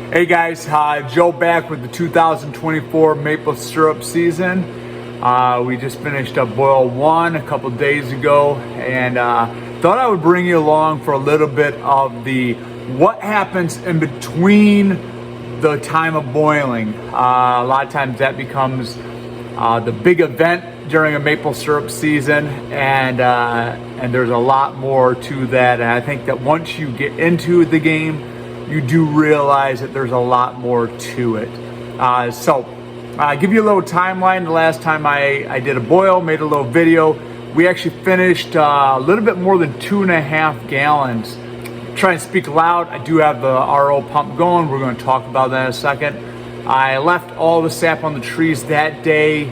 Hey guys, Joe back with the 2024 maple syrup season. We just finished up boil one a couple days ago, and thought I would bring you along for a little bit of the what happens in between the time of boiling. A lot of times that becomes the big event during a maple syrup season, and there's a lot more to that. And I think that once you get into the game, you do realize that there's a lot more to it. So give you a little timeline. The last time I did a boil, made a little video, we actually finished a little bit more than 2.5 gallons. Try and speak loud. I do have the RO pump going. We're going to talk about that in a second. I left all the sap on the trees that day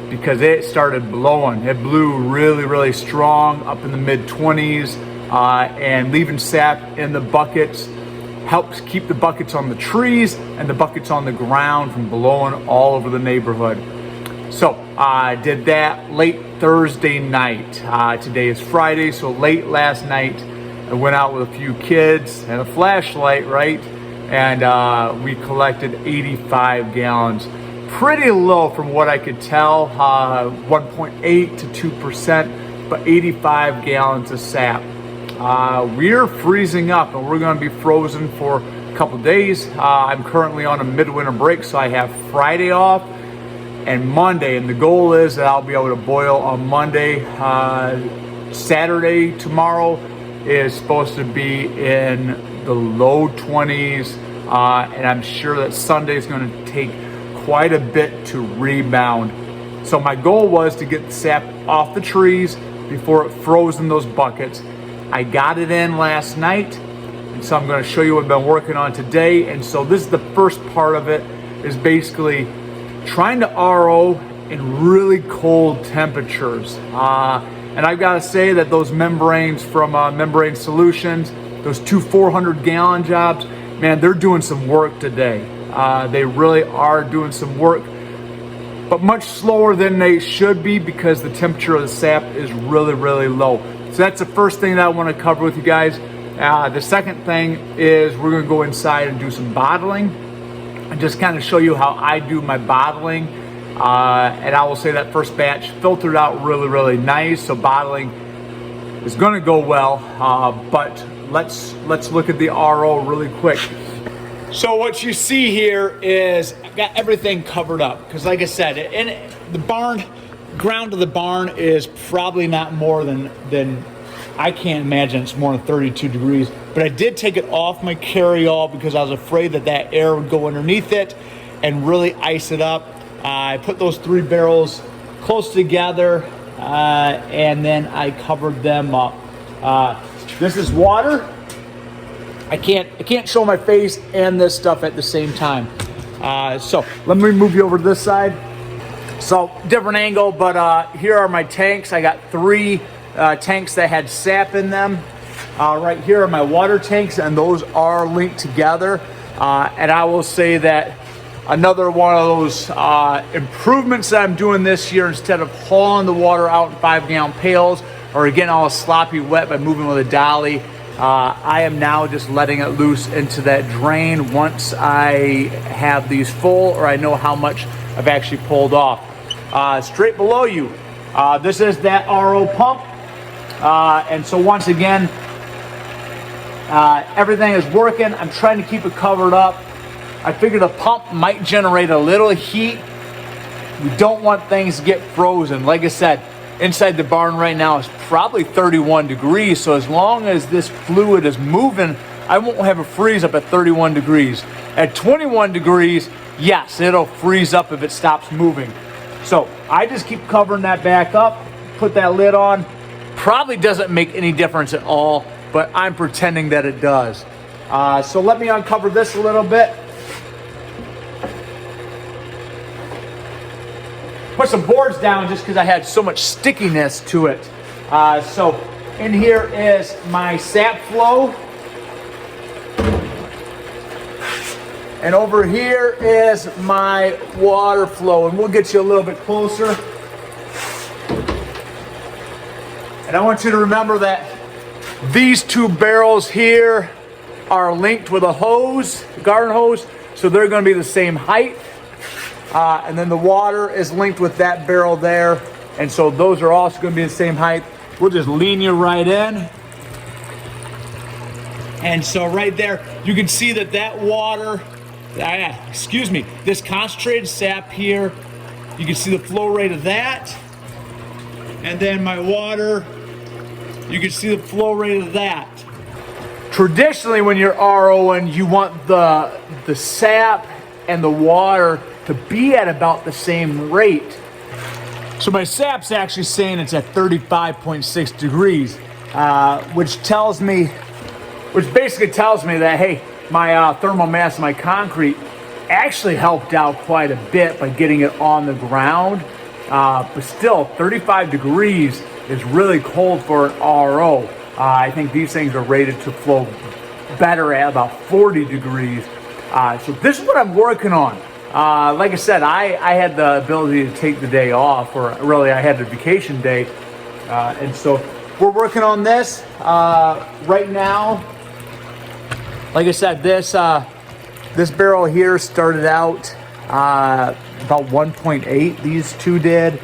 because it started blowing. It blew really, really strong, up in the mid-20s, and leaving sap in the buckets helps keep the buckets on the trees and the buckets on the ground from blowing all over the neighborhood. So I did that late Thursday night. Today is Friday, so late last night I went out with a few kids and a flashlight, right? And we collected 85 gallons. Pretty low from what I could tell, 1.8 to 2%, but 85 gallons of sap. We're freezing up, and we're going to be frozen for a couple days. I'm currently on a midwinter break, so I have Friday off and Monday, and the goal is that I'll be able to boil on Monday. Saturday, tomorrow, is supposed to be in the low 20s, and I'm sure that Sunday is going to take quite a bit to rebound. So my goal was to get the sap off the trees before it froze in those buckets. I got it in last night, and so I'm going to show you what I've been working on today. And so this is the first part of it, is basically trying to RO in really cold temperatures. And I've got to say that those membranes from Membrane Solutions, those two 400-gallon jobs, man, they're doing some work today. They really are doing some work, but much slower than they should be because the temperature of the sap is really, really low. So that's the first thing that I want to cover with you guys. The second thing is we're going to go inside and do some bottling and just kind of show you how I do my bottling. And I will say that first batch filtered out really, really nice. So bottling is going to go well. But let's look at the RO really quick. So what you see here is I've got everything covered up because, like I said, in the barn, ground of the barn is probably not more than I can't imagine it's more than 32 degrees, but I did take it off my carry-all because I was afraid that air would go underneath it and really ice it up. I put those 3 barrels close together, and then I covered them up. This is water. I can't show my face and this stuff at the same time. So let me move you over to this side. So different angle, but here are my tanks. I got 3 tanks that had sap in them. Right here are my water tanks, and those are linked together. And I will say that another one of those improvements that I'm doing this year, instead of hauling the water out in 5-gallon pails or getting all sloppy wet by moving with a dolly, I am now just letting it loose into that drain once I have these full or I know how much I've actually pulled off. Straight below you, this is that RO pump, and so once again, everything is working. I'm trying to keep it covered up. I figure the pump might generate a little heat. We don't want things to get frozen. Like I said, inside the barn right now is probably 31 degrees, so as long as this fluid is moving, I won't have a freeze up at 31 degrees. At 21 degrees, yes, it'll freeze up if it stops moving. So I just keep covering that back up, put that lid on. Probably doesn't make any difference at all, but I'm pretending that it does. So let me uncover this a little bit. Put some boards down just because I had so much stickiness to it. So in here is my sap flow. And over here is my water flow, and we'll get you a little bit closer. And I want you to remember that these 2 barrels here are linked with a hose, garden hose, so they're going to be the same height. And then the water is linked with that barrel there, and so those are also going to be the same height. We'll just lean you right in. And so right there, you can see that water, this concentrated sap here, you can see the flow rate of that. And then my water, you can see the flow rate of that. Traditionally, when you're ROing, you want the sap and the water to be at about the same rate. So my sap's actually saying it's at 35.6 degrees, which basically tells me that, hey, my thermal mass of my concrete actually helped out quite a bit by getting it on the ground. But still, 35 degrees is really cold for an RO. I think these things are rated to flow better at about 40 degrees. So this is what I'm working on. Like I said, I had the ability to take the day off, or really I had the vacation day. And so we're working on this right now. Like I said, this barrel here started out about 1.8. These two did.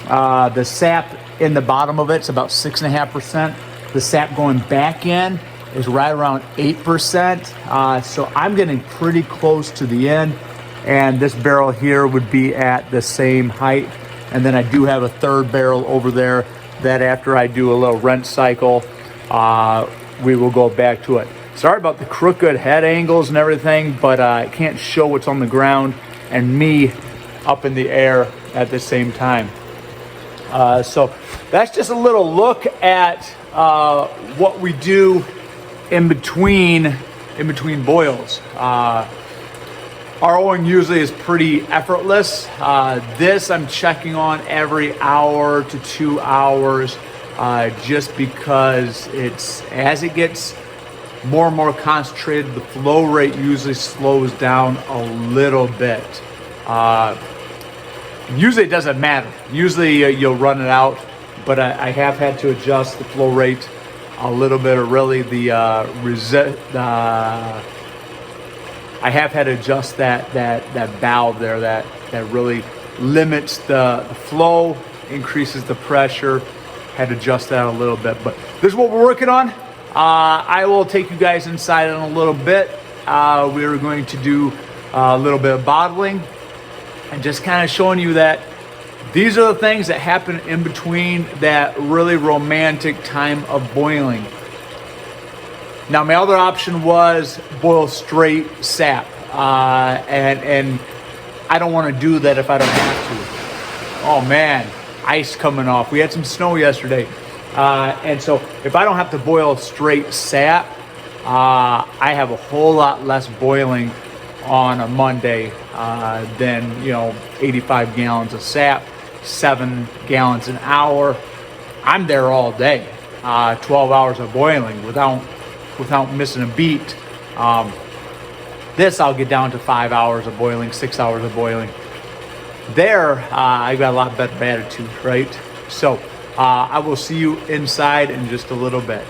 The sap in the bottom of it's about 6.5%. The sap going back in is right around 8%. So I'm getting pretty close to the end. And this barrel here would be at the same height. And then I do have a third barrel over there that after I do a little rinse cycle, we will go back to it. Sorry about the crooked head angles and everything, but I can't show what's on the ground and me up in the air at the same time. So that's just a little look at what we do in between boils. ROing usually is pretty effortless. This I'm checking on every hour to 2 hours, just because as it gets more and more concentrated, the flow rate usually slows down a little bit. Usually it doesn't matter. Usually you'll run it out, but I have had to adjust the flow rate a little bit, or really I have had to adjust that valve there that really limits the flow, increases the pressure. Had to adjust that a little bit, but this is what we're working on. I will take you guys inside in a little bit. We're going to do a little bit of bottling and just kind of showing you that these are the things that happen in between that really romantic time of boiling. Now, my other option was boil straight sap, and I don't want to do that if I don't have to. Oh man, ice coming off. We had some snow yesterday. And so if I don't have to boil straight sap, I have a whole lot less boiling on a Monday than 85 gallons of sap, 7 gallons an hour. I'm there all day, 12 hours of boiling without missing a beat. This I'll get down to 5 hours of boiling, 6 hours of boiling. There, I got a lot better attitude, right? So I will see you inside in just a little bit.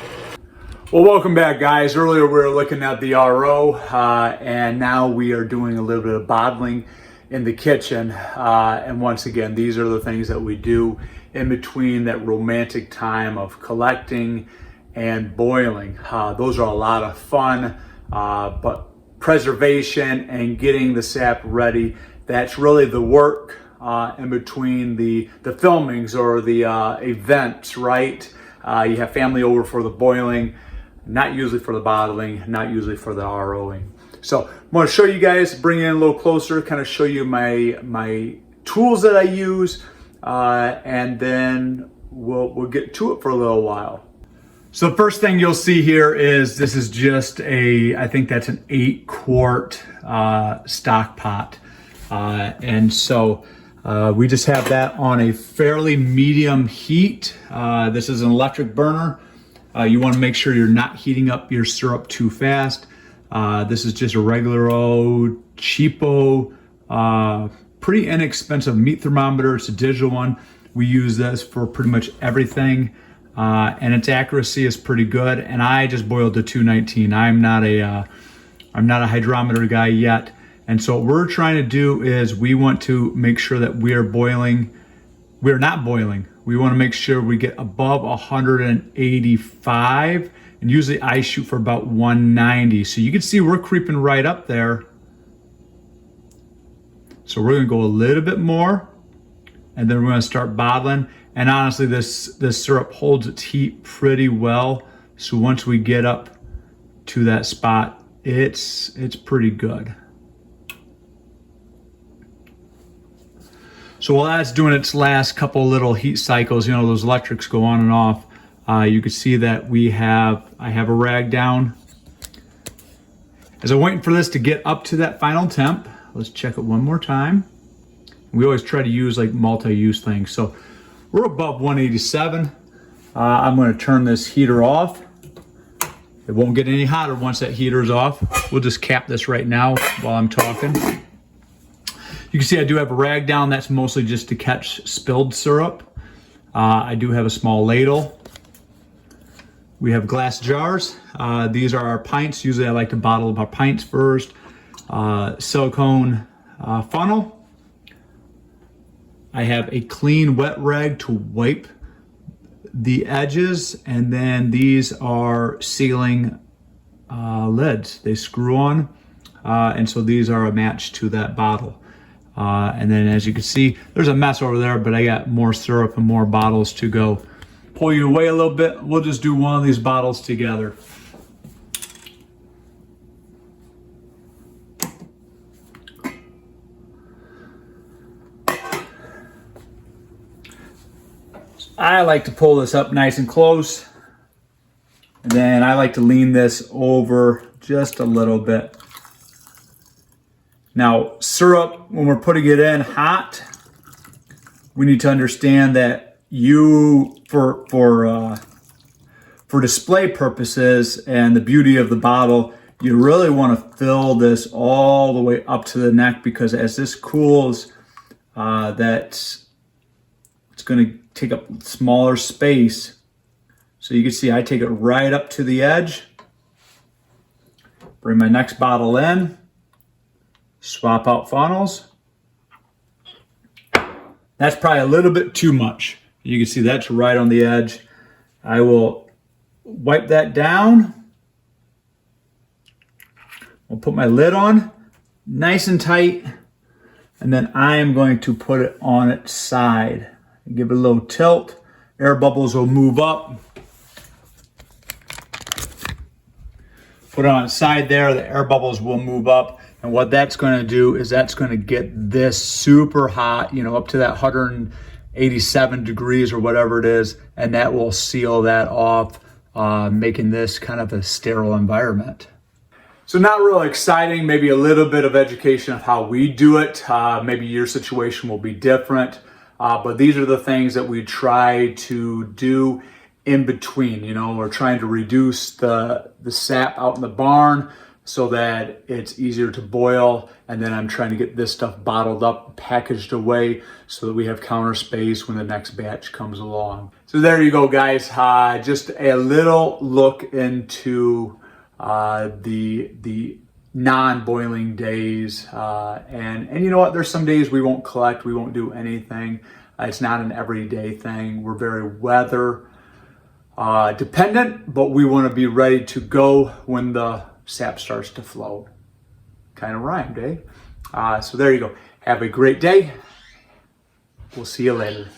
Well, welcome back, guys. Earlier we were looking at the RO, and now we are doing a little bit of bottling in the kitchen. And once again, these are the things that we do in between that romantic time of collecting and boiling. Those are a lot of fun, but preservation and getting the sap ready, that's really the work in between the filmings or the events, right? You have family over for the boiling, not usually for the bottling, not usually for the ROing. So I'm going to show you guys, bring it in a little closer, kind of show you my tools that I use, and then we'll get to it for a little while. So the first thing you'll see here is this is just I think that's an 8-quart stock pot. And so we just have that on a fairly medium heat. This is an electric burner. You want to make sure you're not heating up your syrup too fast. This is just a regular old cheapo, pretty inexpensive meat thermometer. It's a digital one. We use this for pretty much everything. and its accuracy is pretty good. And I just boiled to 219. I'm not a hydrometer guy yet. And so what we're trying to do is we want to make sure that we're not boiling. We want to make sure we get above 185. And usually I shoot for about 190. So you can see we're creeping right up there. So we're gonna go a little bit more, and then we're gonna start bottling. And honestly, this syrup holds its heat pretty well. So once we get up to that spot, it's pretty good. So while that's doing its last couple little heat cycles, you know, those electrics go on and off, you can see that I have a rag down. As I'm waiting for this to get up to that final temp, let's check it one more time. We always try to use like multi-use things. So we're above 187. I'm gonna turn this heater off. It won't get any hotter once that heater's off. We'll just cap this right now while I'm talking. You can see I do have a rag down. That's mostly just to catch spilled syrup. I do have a small ladle. We have glass jars. These are our pints. Usually I like to bottle our pints first. Silicone funnel. I have a clean wet rag to wipe the edges, and then these are sealing lids. They screw on, and so these are a match to that bottle. And then as you can see, there's a mess over there, but I got more syrup and more bottles to go. Pull you away a little bit. We'll just do one of these bottles together. I like to pull this up nice and close. And then I like to lean this over just a little bit. Now, syrup, when we're putting it in hot, we need to understand that for display purposes and the beauty of the bottle, you really want to fill this all the way up to the neck, because as this cools, it's going to take up smaller space. So you can see I take it right up to the edge, bring my next bottle in, swap out funnels. That's probably a little bit too much. You can see that's right on the edge. I will wipe that down. I'll put my lid on nice and tight, and then I am going to put it on its side. Give it a little tilt. Air bubbles will move up. Put it on its side there, the air bubbles will move up. And what that's going to do is that's going to get this super hot, you know, up to that 187 degrees or whatever it is, and that will seal that off, making this kind of a sterile environment. So not real exciting, maybe a little bit of education of how we do it. Maybe your situation will be different, but these are the things that we try to do in between. You know, we're trying to reduce the sap out in the barn so that it's easier to boil, and then I'm trying to get this stuff bottled up, packaged away, so that we have counter space when the next batch comes along. So there you go, guys. Just a little look into the non-boiling days, and you know what? There's some days we won't collect, we won't do anything. It's not an everyday thing. We're very weather dependent, but we want to be ready to go when the sap starts to flow. Kind of rhymed, eh? So there you go. Have a great day. We'll see you later.